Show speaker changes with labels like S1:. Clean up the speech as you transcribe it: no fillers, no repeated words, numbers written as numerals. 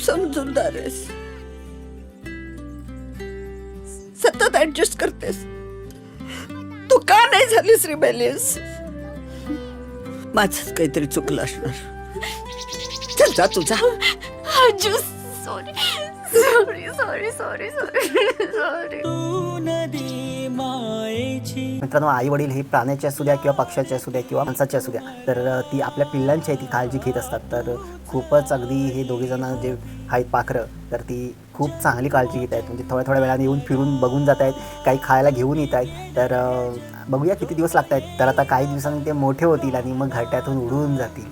S1: समजूतदार आहेस, सतत ऍडजस्ट करतेस. तू का नाही झालीस रिबेलियस? माझंच काहीतरी चुकलं असणार. चल जा तुझा.
S2: Anju sorry sorry sorry sorry sorry sorry.
S3: मित्रांनो, आई वडील हे प्राण्याचे असू द्या किंवा पक्ष्याचे असू द्या किंवा माणसाचे असू द्या, तर ती आपल्या पिल्लांची आहे ती काळजी घेत असतात. तर खूपच अगदी हे दोघे जण जे आहेत पाखरं, तर ती खूप चांगली काळजी घेत आहेत. म्हणजे थोड्या थोड्या वेळाने येऊन फिरून बघून जात आहेत, काही खायला घेऊन येत आहेत. तर बघूया किती दिवस लागत आहेत. तर आता काही दिवसांनी ते मोठे होतील आणि मग घरट्यातून उडून जातील.